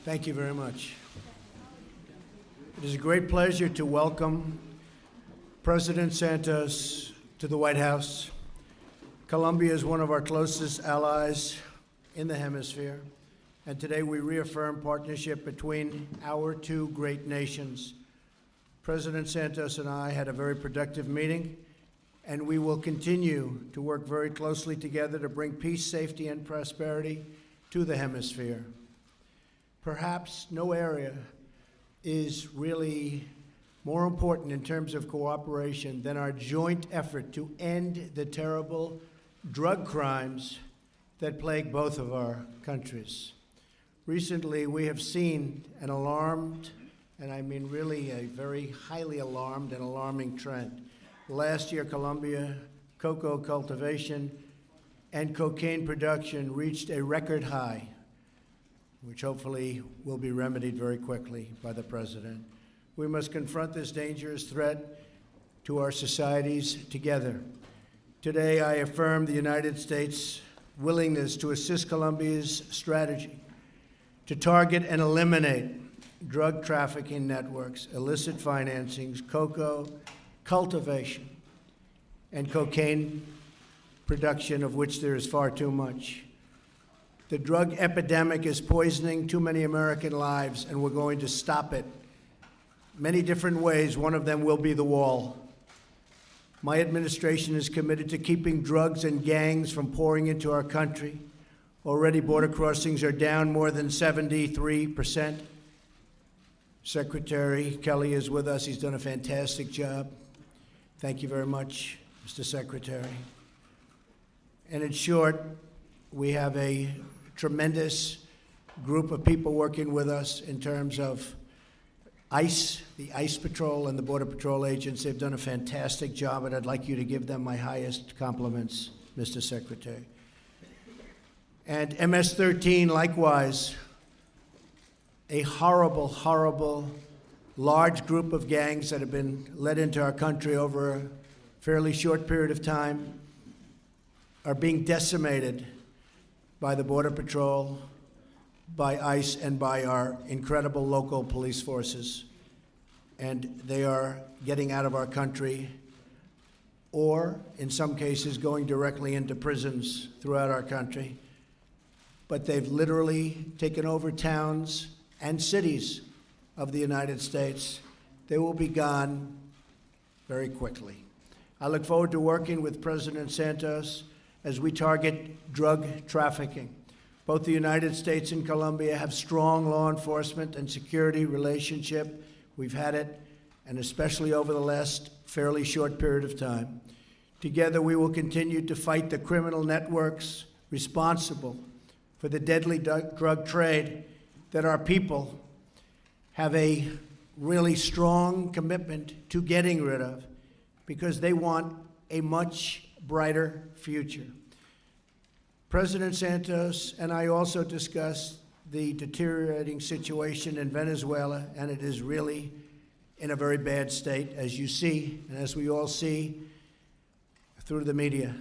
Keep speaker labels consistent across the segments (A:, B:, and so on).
A: Thank you very much. It is a great pleasure to welcome President Santos to the White House. Colombia is one of our closest allies in the hemisphere, and today we reaffirm partnership between our two great nations. President Santos and I had a very productive meeting, and we will continue to work very closely together to bring peace, safety, and prosperity to the hemisphere. Perhaps no area is really more important in terms of cooperation than our joint effort to end the terrible drug crimes that plague both of our countries. Recently, we have seen an alarmed, and I mean really a very highly alarmed and alarming trend. Last year, Colombia cocoa cultivation and cocaine production reached a record high, which hopefully will be remedied very quickly by the president. We must confront this dangerous threat to our societies together. Today, I affirm the United States' willingness to assist Colombia's strategy to target and eliminate drug trafficking networks, illicit financings, cocoa cultivation, and cocaine production, of which there is far too much. The drug epidemic is poisoning too many American lives, and we're going to stop it many different ways. One of them will be the wall. My administration is committed to keeping drugs and gangs from pouring into our country. Already, border crossings are down more than 73%. Secretary Kelly is with us. He's done a fantastic job. Thank you very much, Mr. Secretary. And in short, we have a tremendous group of people working with us in terms of ICE, the ICE Patrol and the Border Patrol agents. They've done a fantastic job, and I'd like you to give them my highest compliments, Mr. Secretary. And MS-13, likewise, a horrible, horrible, large group of gangs that have been led into our country over a fairly short period of time, are being decimated by the Border Patrol, by ICE, and by our incredible local police forces. And they are getting out of our country, or in some cases going directly into prisons throughout our country. But they've literally taken over towns and cities of the United States. They will be gone very quickly. I look forward to working with President Santos as we target drug trafficking. Both the United States and Colombia have strong law enforcement and security relationship. We've had it, and especially over the last fairly short period of time. Together, we will continue to fight the criminal networks responsible for the deadly drug trade that our people have a really strong commitment to getting rid of, because they want a much brighter future. President Santos and I also discussed the deteriorating situation in Venezuela, and it is really in a very bad state, as you see, and as we all see through the media.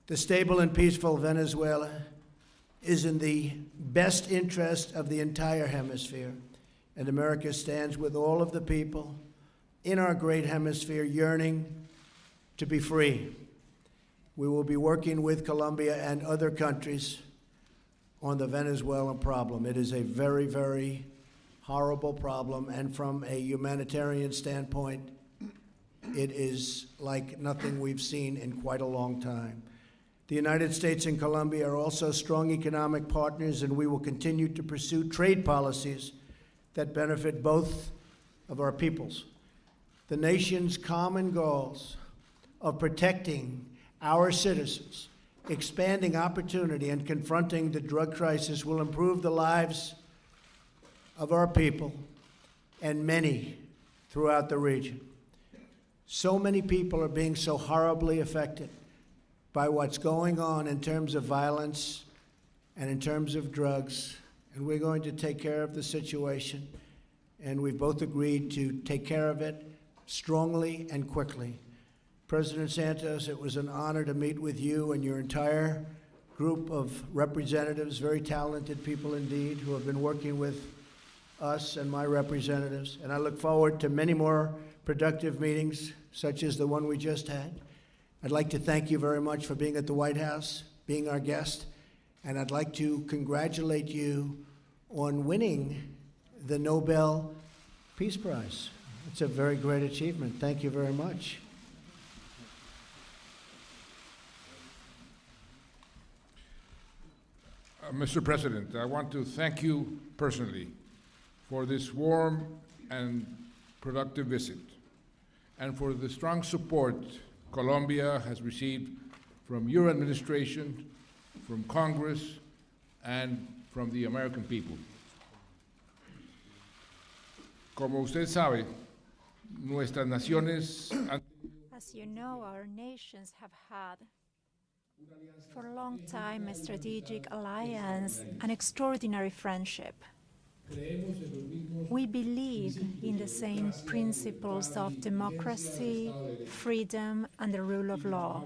A: The stable and peaceful Venezuela is in the best interest of the entire hemisphere, and America stands with all of the people in our great hemisphere yearning to be free. We will be working with Colombia and other countries on the Venezuelan problem. It is a very, very horrible problem, and from a humanitarian standpoint, it is like nothing we've seen in quite a long time. The United States and Colombia are also strong economic partners, and we will continue to pursue trade policies that benefit both of our peoples. The nation's common goals of protecting our citizens, expanding opportunity, and confronting the drug crisis will improve the lives of our people and many throughout the region. So many people are being so horribly affected by what's going on in terms of violence and in terms of drugs, and we're going to take care of the situation, and we've both agreed to take care of it strongly and quickly. President Santos, it was an honor to meet with you and your entire group of representatives, very talented people indeed, who have been working with us and my representatives. And I look forward to many more productive meetings, such as the one we just had. I'd like to thank you very much for being at the White House, being our guest, and I'd like to congratulate you on winning the Nobel Peace Prize. It's a very great achievement. Thank you very much.
B: Mr. President, I want to thank you personally for this warm and productive visit and for the strong support Colombia has received from your administration, from Congress, and from the American people. Como usted sabe, nuestras naciones han...
C: As you know, our nations have had for a long time a strategic alliance, an extraordinary friendship. We believe in the same principles of democracy, freedom, and the rule of law.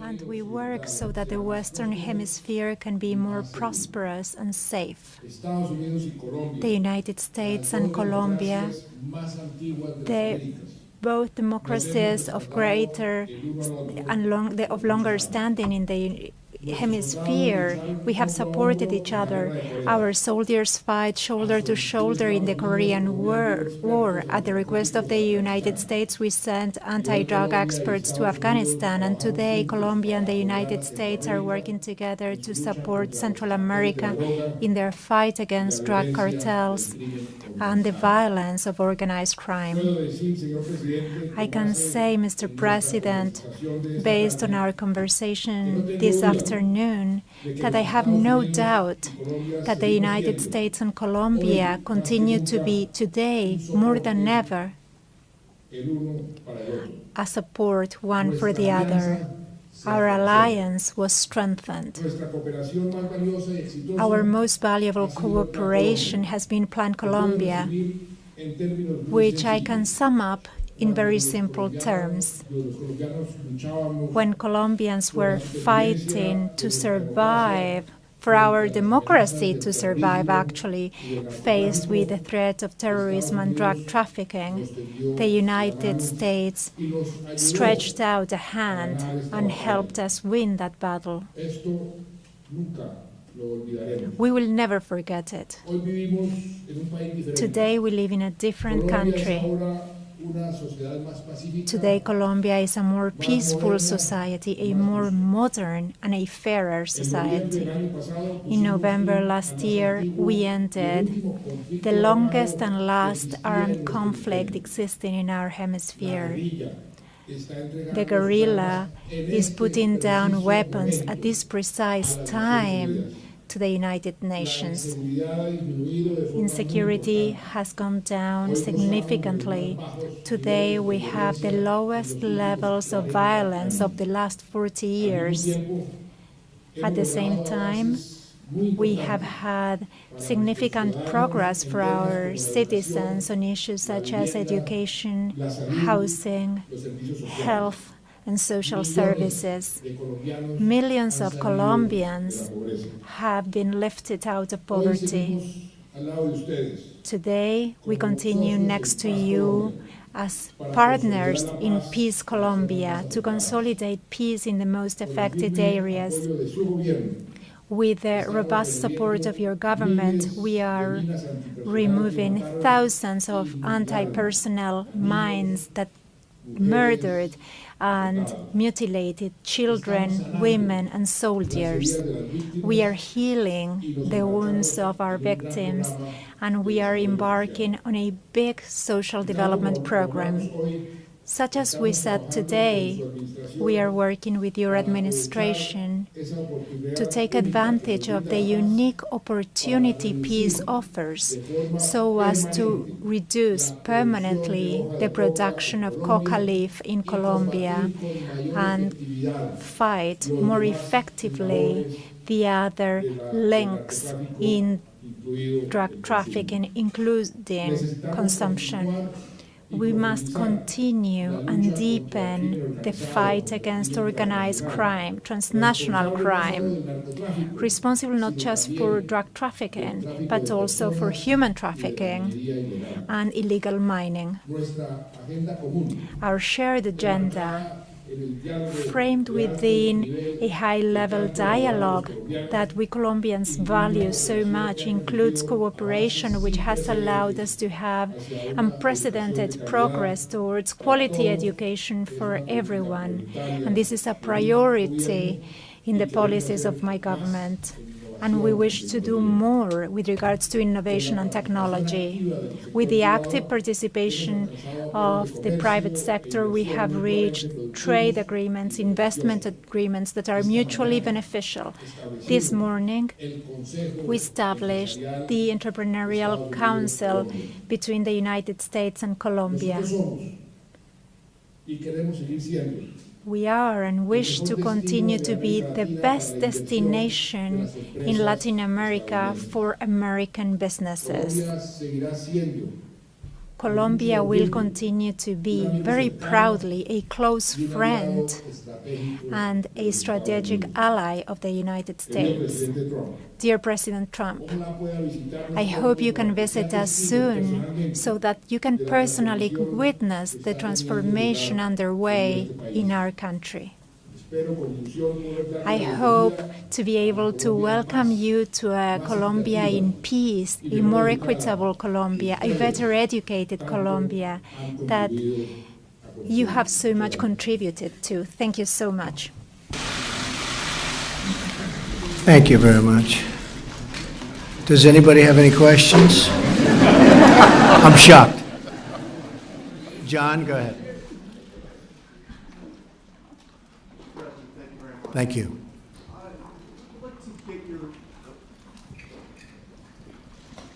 C: And we work so that the Western Hemisphere can be more prosperous and safe. The United States and Colombia, both democracies of greater and of longer standing in the hemisphere, we have supported each other. Our soldiers fight shoulder to shoulder in the Korean War. At the request of the United States, we sent anti-drug experts to Afghanistan, and today Colombia and the United States are working together to support Central America in their fight against drug cartels and the violence of organized crime. I can say, Mr. President, based on our conversation this afternoon, that I have no doubt that the United States and Colombia continue to be today, more than ever, a support one for the other. Our alliance was strengthened. Our most valuable cooperation has been Plan Colombia, which I can sum up in very simple terms. When Colombians were fighting to survive, for our democracy to survive, actually, faced with the threat of terrorism and drug trafficking, the United States stretched out a hand and helped us win that battle. We will never forget it. Today we live in a different country. Today, Colombia is a more peaceful society, a more modern and a fairer society. In November last year, we ended the longest and last armed conflict existing in our hemisphere. The guerrilla is putting down weapons at this precise time to the United Nations. Insecurity has gone down significantly. Today we have the lowest levels of violence of the last 40 years. At the same time, we have had significant progress for our citizens on issues such as education, housing, health, and social services. Millions of Colombians have been lifted out of poverty. Today, we continue next to you as partners in Peace Colombia to consolidate peace in the most affected areas. With the robust support of your government, we are removing thousands of anti-personnel mines that murdered and mutilated children, women, and soldiers. We are healing the wounds of our victims, and we are embarking on a big social development program. Such as we said today, we are working with your administration to take advantage of the unique opportunity peace offers so as to reduce permanently the production of coca leaf in Colombia and fight more effectively the other links in drug trafficking, including consumption. We must continue and deepen the fight against organized crime, transnational crime, responsible not just for drug trafficking, but also for human trafficking and illegal mining. Our shared agenda, framed within a high-level dialogue that we Colombians value so much, includes cooperation, which has allowed us to have unprecedented progress towards quality education for everyone. And this is a priority in the policies of my government. And we wish to do more with regards to innovation and technology. With the active participation of the private sector, we have reached trade agreements, investment agreements that are mutually beneficial. This morning, we established the Entrepreneurial Council between the United States and Colombia. We are and wish to continue to be the best destination in Latin America for American businesses. Colombia will continue to be very proudly a close friend and a strategic ally of the United States. Dear President Trump, I hope you can visit us soon so that you can personally witness the transformation underway in our country. I hope to be able to welcome you to a Colombia in peace, a more equitable Colombia, a better educated Colombia that you have so much contributed to. Thank you so much.
A: Thank you very much. Does anybody have any questions? I'm shocked. John, go ahead. Thank you.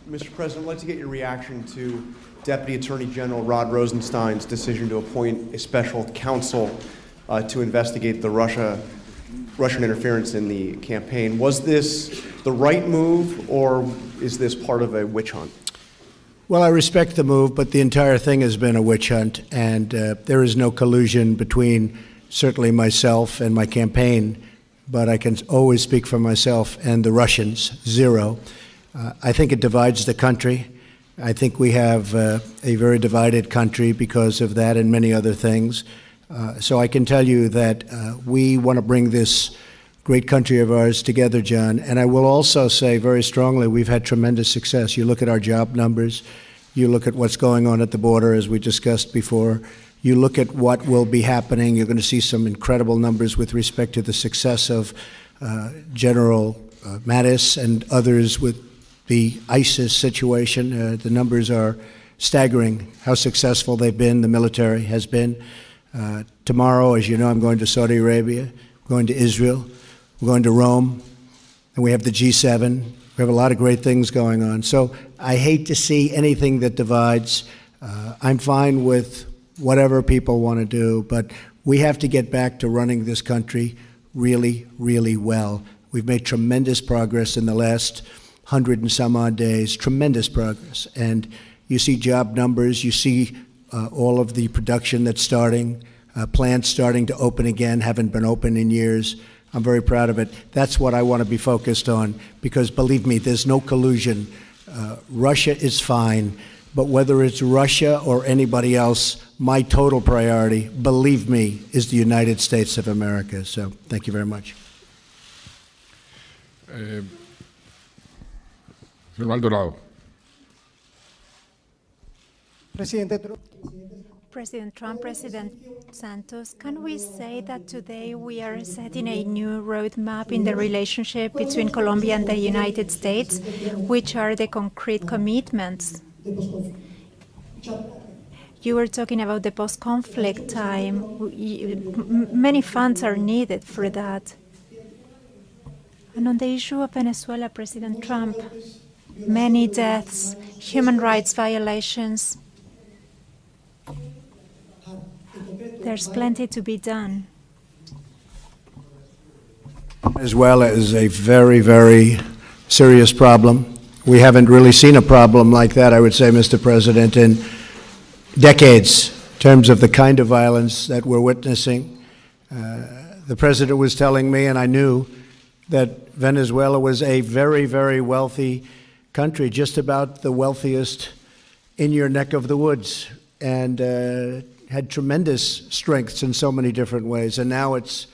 D: Mr. President, I'd like to get your reaction to Deputy Attorney General Rod Rosenstein's decision to appoint a special counsel to investigate the Russian interference in the campaign. Was this the right move, or is this part of a witch hunt?
A: Well, I respect the move, but the entire thing has been a witch hunt, and there is no collusion between certainly myself and my campaign, but I can always speak for myself and the Russians, zero. I think it divides the country. I think we have a very divided country because of that and many other things. So I can tell you that we want to bring this great country of ours together, John. And I will also say very strongly, we've had tremendous success. You look at our job numbers, you look at what's going on at the border, as we discussed before, you look at what will be happening, you're going to see some incredible numbers with respect to the success of General Mattis and others with the ISIS situation. The numbers are staggering, how successful they've been, the military has been. Tomorrow, as you know, I'm going to Saudi Arabia, going to Israel, we're going to Rome, and we have the G7. We have a lot of great things going on. So I hate to see anything that divides. I'm fine with whatever people want to do, but we have to get back to running this country really, really well. We've made tremendous progress in the last 100 and some odd days, tremendous progress. And you see job numbers, you see all of the production that's starting, plants starting to open again, haven't been open in years. I'm very proud of it. That's what I want to be focused on, because believe me, there's no collusion. Russia is fine, but whether it's Russia or anybody else, my total priority, believe me, is the United States of America. So thank you very much.
B: Señor Maldonado.
C: President Trump, President Santos, can we say that today we are setting a new roadmap in the relationship between Colombia and the United States? Which are the concrete commitments? You were talking about the post-conflict time. Many funds are needed for that. And on the issue of Venezuela, President Trump, many deaths, human rights violations. There's plenty to be done.
A: Venezuela is a very, very serious problem. We haven't really seen a problem like that, I would say, Mr. President, decades in terms of the kind of violence that we're witnessing. The president was telling me, and I knew, that Venezuela was a very, very wealthy country, just about the wealthiest in your neck of the woods, and had tremendous strengths in so many different ways. And now it's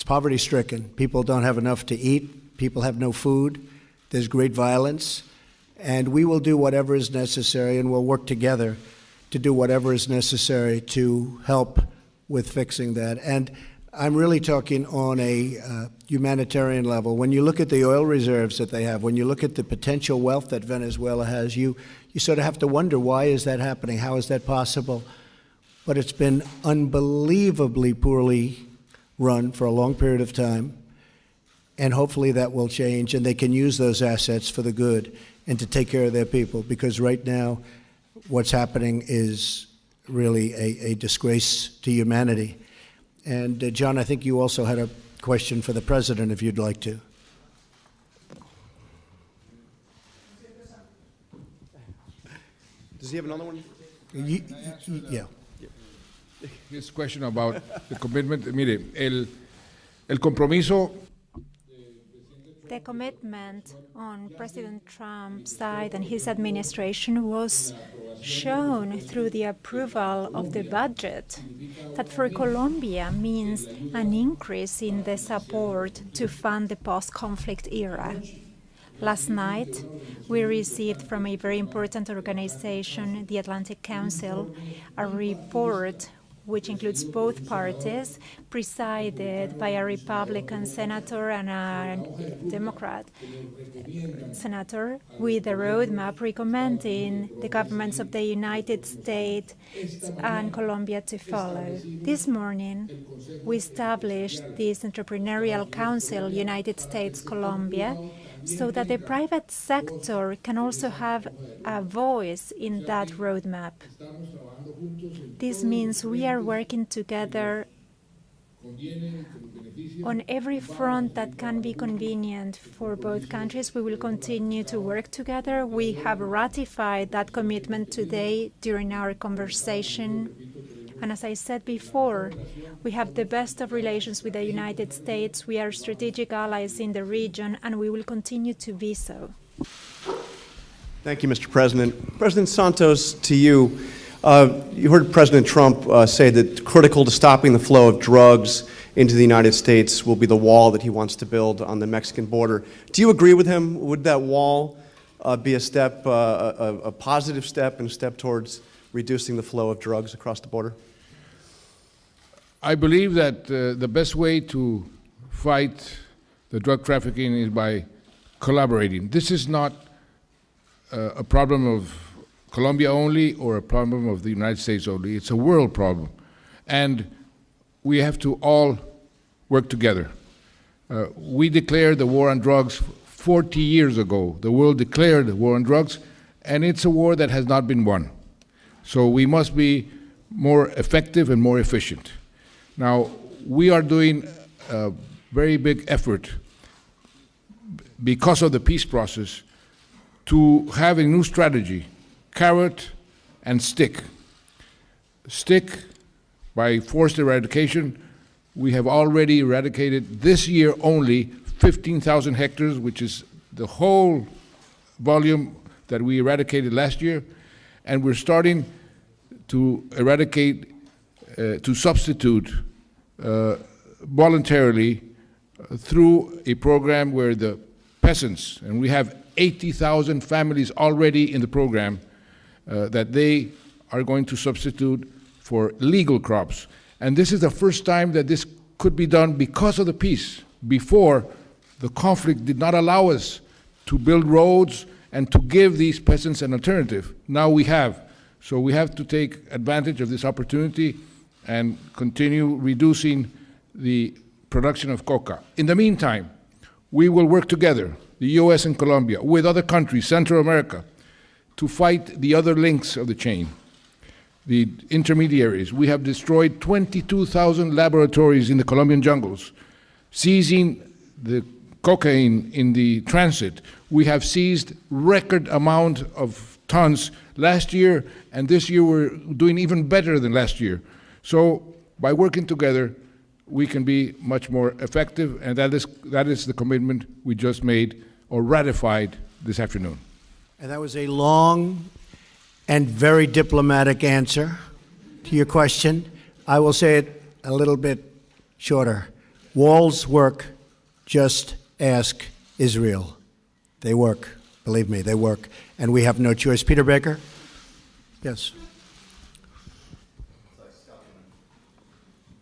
A: poverty-stricken. People don't have enough to eat. People have no food. There's great violence. And we will do whatever is necessary, and we'll work together to do whatever is necessary to help with fixing that. And I'm really talking on a humanitarian level. When you look at the oil reserves that they have, when you look at the potential wealth that Venezuela has, you sort of have to wonder, why is that happening? How is that possible? But it's been unbelievably poorly run for a long period of time, and hopefully that will change, and they can use those assets for the good and to take care of their people, because right now what's happening is really a disgrace to humanity. And John, I think you also had a question for the president, if you'd like to.
D: Does he have another one?
A: Yeah.
B: His question about the commitment. Mire, el compromiso.
C: The commitment on President Trump's side and his administration was shown through the approval of the budget, that for Colombia means an increase in the support to fund the post-conflict era. Last night, we received from a very important organization, the Atlantic Council, a report which includes both parties, presided by a Republican senator and a Democrat senator, with a roadmap recommending the governments of the United States and Colombia to follow. This morning, we established this Entrepreneurial Council, United States-Colombia, so that the private sector can also have a voice in that roadmap. This means we are working together on every front that can be convenient for both countries. We will continue to work together. We have ratified that commitment today during our conversation. And as I said before, we have the best of relations with the United States. We are strategic allies in the region, and we will continue to be so.
D: Thank you, Mr. President. President Santos, to you. You heard President Trump say that critical to stopping the flow of drugs into the United States will be the wall that he wants to build on the Mexican border. Do you agree with him? Would that wall be a step, a positive step and a step towards reducing the flow of drugs across the border?
B: I believe that the best way to fight the drug trafficking is by collaborating. This is not a problem of Colombia only or a problem of the United States only. It's a world problem. And we have to all work together. We declared the war on drugs 40 years ago. The world declared the war on drugs, and it's a war that has not been won. So we must be more effective and more efficient. Now, we are doing a very big effort because of the peace process to have a new strategy, carrot and stick. Stick, by forced eradication, we have already eradicated this year only 15,000 hectares, which is the whole volume that we eradicated last year, and we're starting to eradicate, to substitute voluntarily through a program where the peasants, and we have 80,000 families already in the program, that they are going to substitute for legal crops. And this is the first time that this could be done because of the peace. Before, the conflict did not allow us to build roads and to give these peasants an alternative. Now we have. So we have to take advantage of this opportunity and continue reducing the production of coca. In the meantime, we will work together, the US and Colombia, with other countries, Central America, to fight the other links of the chain, the intermediaries. We have destroyed 22,000 laboratories in the Colombian jungles, seizing the cocaine in the transit. We have seized record amount of tons last year, and this year we're doing even better than last year. So by working together, we can be much more effective, and that is the commitment we just made or ratified this afternoon.
A: And that was a long and very diplomatic answer to your question. I will say it a little bit shorter. Walls work, just ask Israel. They work. Believe me, they work. And we have no choice. Peter Baker? Yes.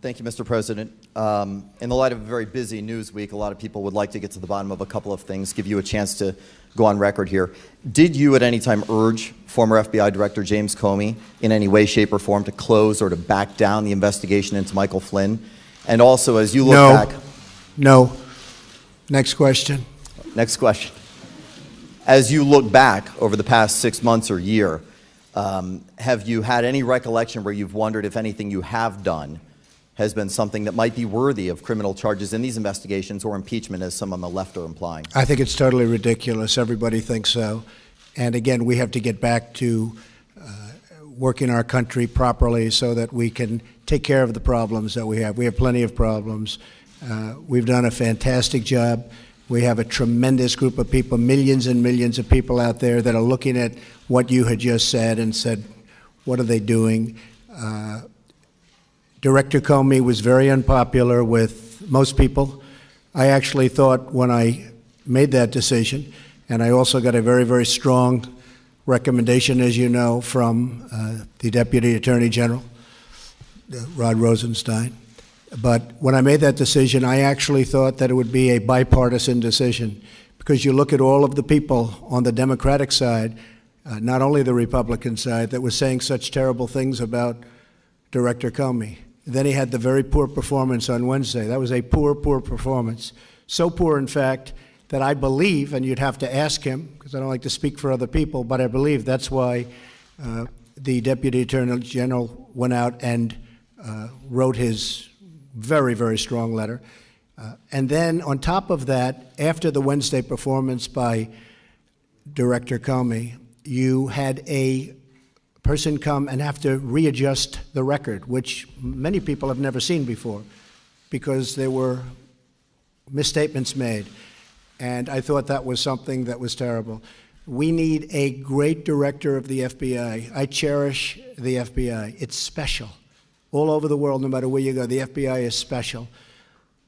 E: Thank you, Mr. President. In the light of a very busy news week, a lot of people would like to get to the bottom of a couple of things, give you a chance to go on record here. Did you at any time urge former FBI Director James Comey in any way, shape, or form to close or to back down the investigation into Michael Flynn? And also, as you look back...
A: No. Next question.
E: Next question. As you look back over the past 6 months or year, have you had any recollection where you've wondered if anything you have done has been something that might be worthy of criminal charges in these investigations or impeachment, as some on the left are implying?
A: I think it's totally ridiculous. Everybody thinks so. And again, we have to get back to working our country properly so that we can take care of the problems that we have. We have plenty of problems. We've done a fantastic job. We have a tremendous group of people, millions and millions of people out there that are looking at what you had just said and said, what are they doing? Director Comey was very unpopular with most people. I actually thought when I made that decision, and I also got a very, very strong recommendation, as you know, from the Deputy Attorney General, Rod Rosenstein. But when I made that decision, I actually thought that it would be a bipartisan decision, because you look at all of the people on the Democratic side, not only the Republican side, that were saying such terrible things about Director Comey. Then he had the very poor performance on Wednesday. That was a poor, poor performance. So poor, in fact, that I believe, and you'd have to ask him, because I don't like to speak for other people, but I believe that's why the Deputy Attorney General went out and wrote his very, very strong letter. And then on top of that, after the Wednesday performance by Director Comey, you had a person come and have to readjust the record, which many people have never seen before, because there were misstatements made. And I thought that was something that was terrible. We need a great director of the FBI. I cherish the FBI. It's special. All over the world, no matter where you go, the FBI is special.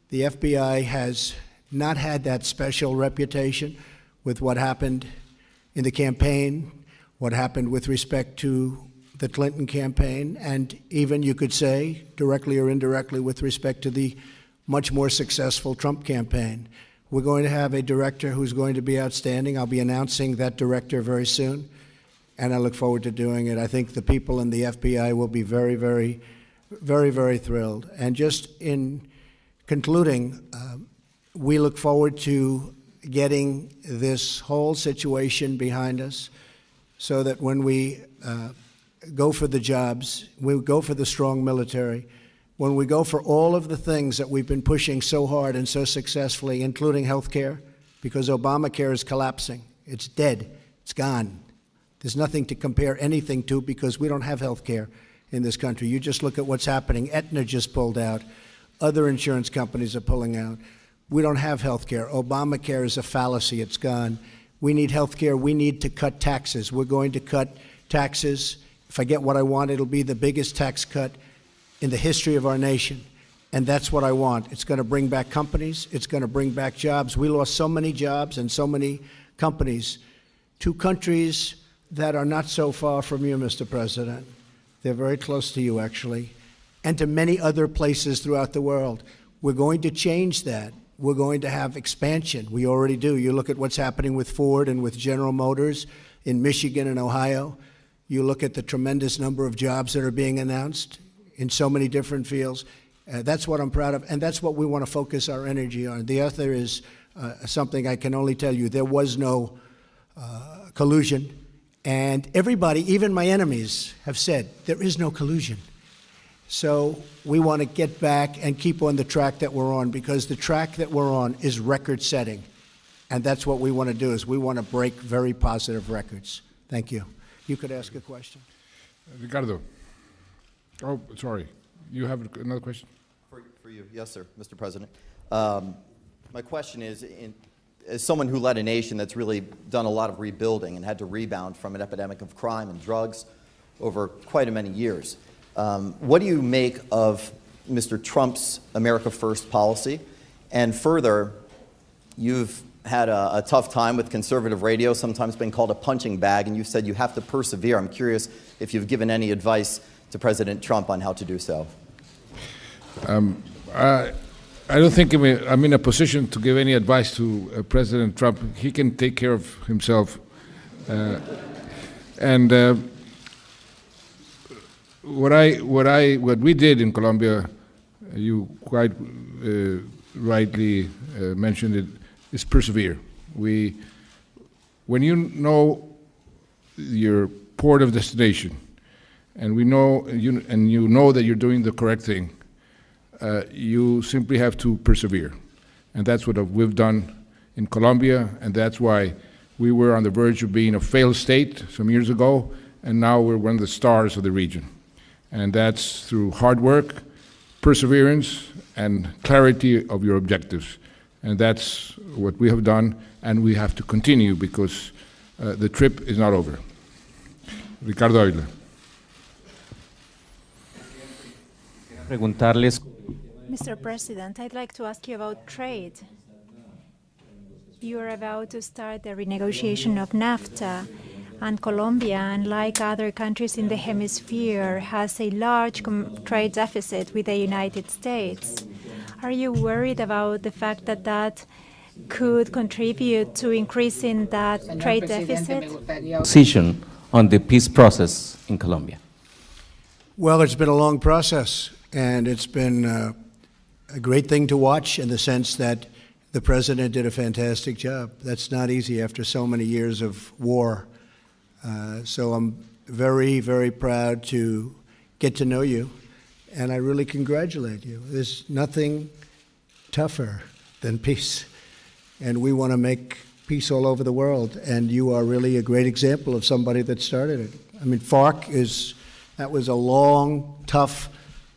A: The FBI has not had that special reputation with what happened in the campaign, what happened with respect to the Clinton campaign, and even, you could say, directly or indirectly, with respect to the much more successful Trump campaign. We're going to have a director who's going to be outstanding. I'll be announcing that director very soon, and I look forward to doing it. I think the people in the FBI will be very, very, very, very thrilled. And just in concluding, we look forward to getting this whole situation behind us, so that when we go for the jobs, we go for the strong military, when we go for all of the things that we've been pushing so hard and so successfully, including health care, because Obamacare is collapsing. It's dead. It's gone. There's nothing to compare anything to, because we don't have health care in this country. You just look at what's happening. Aetna just pulled out. Other insurance companies are pulling out. We don't have health care. Obamacare is a fallacy. It's gone. We need health care. We need to cut taxes. We're going to cut taxes. If I get what I want, it'll be the biggest tax cut in the history of our nation. And that's what I want. It's going to bring back companies. It's going to bring back jobs. We lost so many jobs and so many companies to countries that are not so far from you, Mr. President. They're very close to you, actually, and to many other places throughout the world. We're going to change that. We're going to have expansion. We already do. You look at what's happening with Ford and with General Motors in Michigan and Ohio. You look at the tremendous number of jobs that are being announced in so many different fields. That's what I'm proud of, and that's what we want to focus our energy on. The other is something I can only tell you. There was no collusion, and everybody, even my enemies, have said there is no collusion. So we want to get back and keep on the track that we're on, because the track that we're on is record-setting, and that's what we want to do, is we want to break very positive records. Thank you. you could ask a question.
B: Ricardo. Oh, sorry. You have another question?
E: For you, yes, sir, Mr. President. My question is, as someone who led a nation that's really done a lot of rebuilding and had to rebound from an epidemic of crime and drugs over quite a many years, what do you make of Mr. Trump's America First policy? And further, you've had a tough time with conservative radio, sometimes been called a punching bag, and you said you have to persevere. I'm curious if you've given any advice to President Trump on how to do so.
B: I don't think I'm in a position to give any advice to President Trump. He can take care of himself. What we did in Colombia, you quite rightly mentioned it, is persevere. When you know your port of destination, and you know that you're doing the correct thing, you simply have to persevere. And that's what we've done in Colombia, and that's why we were on the verge of being a failed state some years ago, and now we're one of the stars of the region. And that's through hard work, perseverance, and clarity of your objectives. And that's what we have done, and we have to continue because the trip is not over. Ricardo Ávila.
C: Mr. President, I'd like to ask you about trade. You are about to start the renegotiation of NAFTA, and Colombia, unlike other countries in the hemisphere, has a large trade deficit with the United States. Are you worried about the fact that that could contribute to increasing that trade deficit?
F: Position on the peace process in Colombia.
A: Well, it's been a long process, and it's been a great thing to watch in the sense that the president did a fantastic job. That's not easy after so many years of war. So I'm very, very proud to get to know you, and I really congratulate you. There's nothing tougher than peace, and we want to make peace all over the world, and you are really a great example of somebody that started it. I mean, that was a long, tough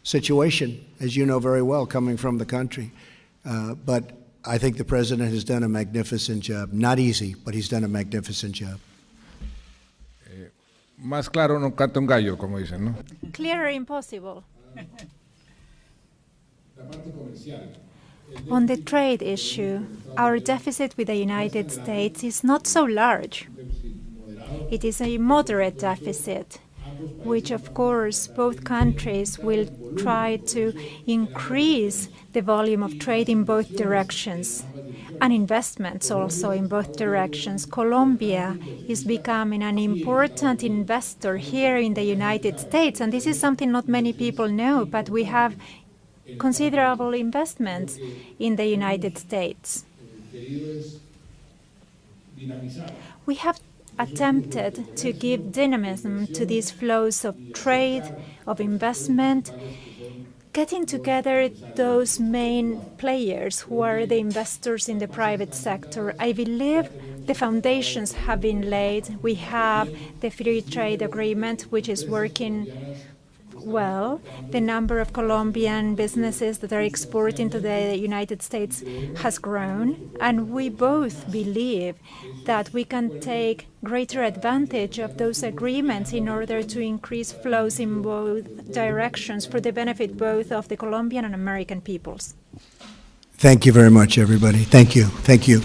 A: situation, as you know very well, coming from the country. But I think the president has done a magnificent job. Not easy, but he's done a magnificent job.
B: Más claro no canta un gallo, como dicen, ¿no?
C: Clearer impossible. On the trade issue, our deficit with the United States is not so large. It is a moderate deficit, which of course both countries will try to increase the volume of trade in both directions, and investments also in both directions. Colombia is becoming an important investor here in the United States, and this is something not many people know, but we have considerable investments in the United States. We have attempted to give dynamism to these flows of trade, of investment, getting together those main players who are the investors in the private sector. I believe the foundations have been laid. We have the free trade agreement, which is working well. The number of Colombian businesses that are exporting to the United States has grown, and we both believe that we can take greater advantage of those agreements in order to increase flows in both directions for the benefit both of the Colombian and American peoples.
A: Thank you very much, everybody. Thank you. Thank you.